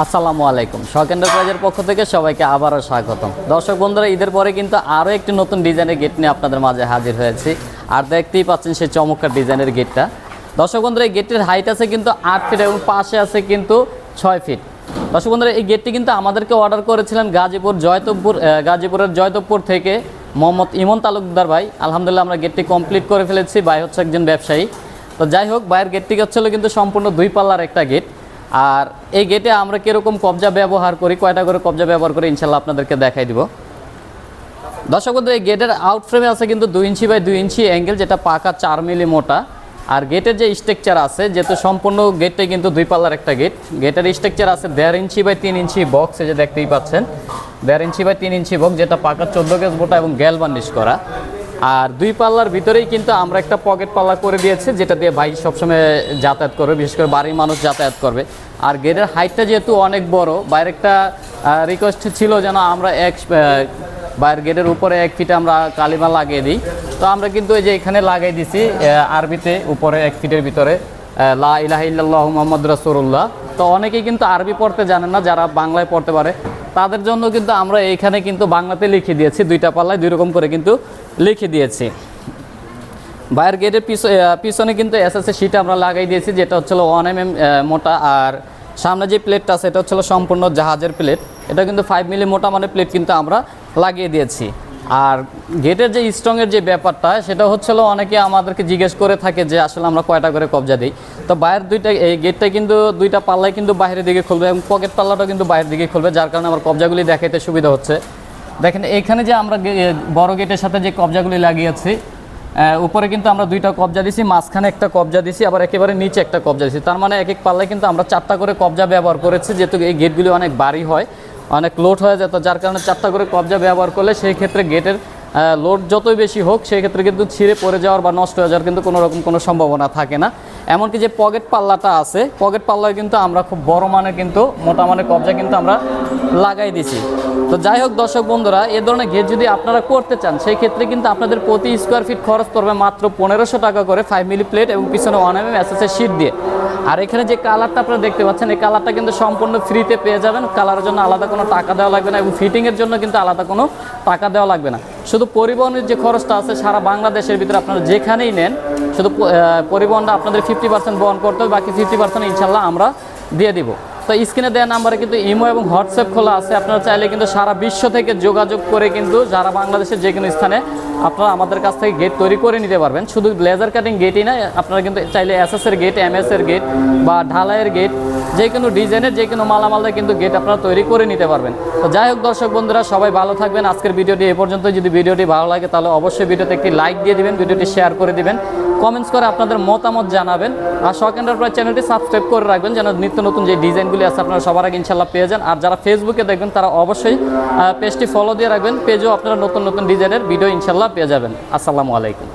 আসসালামু আলাইকুম। শখ এন্টারপ্রাইজের পক্ষ থেকে সবাইকে আবারও স্বাগতম। দর্শক বন্ধুরা, ঈদের পরে কিন্তু আরও একটি নতুন ডিজাইনের গেট নিয়ে আপনাদের মাঝে হাজির হয়েছি। আর দেখতেই পাচ্ছেন সেই চমৎকার ডিজাইনের গেটটা। দর্শক বন্ধুরা, এই গেটটির হাইট আছে কিন্তু 8 ফিট এবং পাশে আছে কিন্তু 6 ফিট। দর্শক বন্ধুরা, এই গেটটি কিন্তু আমাদেরকে অর্ডার করেছিলেন গাজীপুরের জয়তবপুর থেকে মোহাম্মদ ইমন তালুকদার ভাই। আলহামদুলিল্লাহ আমরা গেটটি কমপ্লিট করে ফেলেছি। ভাই হচ্ছে একজন ব্যবসায়ী। তো যাই হোক, ভাইয়ের গেটটি হচ্ছিল কিন্তু সম্পূর্ণ 2 পাল্লার একটা গেট। আর এই গেটে আমরা কীরকম কবজা ব্যবহার করি, কয়টা করে কবজা ব্যবহার করি ইনশাল্লাহ আপনাদেরকে দেখাই দিব। দর্শক বন্ধু, এই গেটের আউট ফ্রেমে আছে কিন্তু 2 ইঞ্চি বাই 2 ইঞ্চি অ্যাঙ্গেল, যেটা পাকা 4 মিলি মোটা। আর গেটের যে স্ট্রাকচার আছে, যেহেতু সম্পূর্ণ গেটটাই কিন্তু 2 পাল্লার একটা গেট, গেটের স্ট্রাকচার আছে 1.5 ইঞ্চি বাই 3 ইঞ্চি বক্স, এই যে দেখতেই পাচ্ছেন 1.5 ইঞ্চি বাই 3 ইঞ্চি বক্স, যেটা পাকা 14 গেজ মোটা এবং গ্যাল বার্নিশ করা। আর 2 পাল্লার ভিতরেই কিন্তু আমরা একটা পকেট পাল্লা করে দিয়েছি, যেটা দিয়ে ভাই সবসময় যাতায়াত করবে, বিশেষ করে বাড়ির মানুষ যাতায়াত করবে। আর গেটের হাইটটা যেহেতু অনেক বড়, বাইরের একটা রিকোয়েস্ট ছিল যেন আমরা বাইরের গেটের উপরে 1 ফিটে আমরা কালিমা লাগিয়ে দিই। তো আমরা কিন্তু এই যে এখানে লাগাই দিছি আরবিতে উপরে 1 ফিটের ভিতরে লা ইলাহা ইল্লাল্লাহু মুহাম্মাদুর রাসূলুল্লাহ। তো অনেকেই কিন্তু আরবি পড়তে জানেন না, যারা বাংলায় পড়তে পারে তাদের জন্য কিন্তু আমরা এইখানে কিন্তু বাংলাতে লিখে দিয়েছি, 2টা পাল্লায় 2 রকম করে কিন্তু লিখে দিয়েছি। বাইরের গেটের পিছনে কিন্তু এসএসএ শীট আমরা লাগাই দিয়েছি, যেটা হচ্ছিল 1 mm মোটা। আর সামনে যে প্লেটটা আছে এটা হচ্ছিল সম্পূর্ণ জাহাজের প্লেট, এটা কিন্তু 5 মিলি মোটা মানে প্লেট কিন্তু আমরা লাগিয়ে দিয়েছি। আর গেটের যে স্ট্রংয়ের যে ব্যাপারটা, সেটা হচ্ছিল অনেকে আমাদেরকে জিজ্ঞেস করে থাকে যে আসলে আমরা কয়টা করে কবজা দিই। তো বাইরের এই গেটটা কিন্তু 2টা পাল্লাই কিন্তু বাইরের দিকে খুলবে এবং পকেট পাল্লাটাও কিন্তু বাইরের দিকে খুলবে, যার কারণে আমার কবজাগুলি দেখাইতে সুবিধা হচ্ছে। দেখেন এইখানে যে আমরা বড় গেটের সাথে যে কবজাগুলি লাগিয়েছি, উপরে কিন্তু আমরা 2টা কবজা দিছি, মাঝখানে একটা কবজা দিছি, আবার একেবারে নিচে একটা কবজা দিছি। তার মানে এক পাল্লায় কিন্তু আমরা 4টা করে কবজা ব্যবহার করেছি, যেহেতু এই গেটগুলি অনেক ভারী হয়, অনেক লোড হয়ে যেত, যার কারণে 4টা করে কবজা ব্যবহার করলে সেই ক্ষেত্রে গেটের লোড যতই বেশি হোক সেই ক্ষেত্রে কিন্তু ছিঁড়ে পড়ে যাওয়ার বা নষ্ট হয়ে যাওয়ার কিন্তু কোনো সম্ভাবনা থাকে না। এমনকি যে পকেট পাল্লাটা আছে, পকেট পাল্লায় কিন্তু আমরা খুব বড় মানের কিন্তু মোটা মানের কবজা কিন্তু আমরা লাগাই দিছি। তো যাই হোক দর্শক বন্ধুরা, এ ধরনের গেট যদি আপনারা করতে চান সেই ক্ষেত্রে কিন্তু আপনাদের প্রতি স্কোয়ার ফিট খরচ পড়বে মাত্র 1500 টাকা করে, 5 মিলি প্লেট এবং পিছনে 1 mm এসএসএ শীট দিয়ে। আর এখানে যে কালারটা আপনারা দেখতে পাচ্ছেন, এই কালারটা কিন্তু সম্পূর্ণ ফ্রিতে পেয়ে যাবেন। কালারের জন্য আলাদা কোনো টাকা দেওয়া লাগবে না এবং ফিটিংয়ের জন্য কিন্তু আলাদা কোনো টাকা দেওয়া লাগবে না। শুধু পরিবহনের যে খরচটা আছে সারা বাংলাদেশের ভিতরে আপনারা যেখানেই নেন, শুধু পরিবহনটা আপনাদের 50% বহন করতে হবে, বাকি 50% ইনশাল্লাহ আমরা দিয়ে দিব। তো স্ক্রিনে দেওয়া নাম্বারে কিন্তু ইমো এবং হোয়াটসঅ্যাপ খোলা আছে, আপনারা চাইলে কিন্তু সারা বিশ্ব থেকে যোগাযোগ করে কিন্তু যারা বাংলাদেশের যে কোনো স্থানে আপনারা আমাদের কাছ থেকে গেট তৈরি করে নিতে পারবেন। শুধু লেজার কাটিং গেটই না, আপনারা কিন্তু চাইলে এসএসের গেট, এমএসের গেট বা ঢালাইয়ের গেট, যে কোনো ডিজাইনের যে কোনো মালামালটা কিন্তু গেট আপনারা তৈরি করে নিতে পারবেন। তো যাই হোক দর্শক বন্ধুরা, সবাই ভালো থাকবেন। আজকের ভিডিওটি এ পর্যন্ত। যদি ভিডিওটি ভালো লাগে তাহলে অবশ্যই ভিডিওতে একটি লাইক দিয়ে দিবেন, ভিডিওটি শেয়ার করে দিবেন, কমেন্টস করে আপনাদের মতামত জানাবেন। আর শখ এন্টারপ্রাইজ চ্যানেলটি সাবস্ক্রাইব করে রাখবেন, যেন নিত্য নতুন যে ডিজাইনগুলি আছে আপনারা সবার আগে ইনশাল্লাহ পেয়ে যান। আর যারা ফেসবুকে দেখবেন তারা অবশ্যই পেজটি ফলো দিয়ে রাখবেন, পেজেও আপনারা নতুন নতুন ডিজাইনের ভিডিও ইনশাল্লাহ পেয়ে যাবেন। আসসালামু আলাইকুম।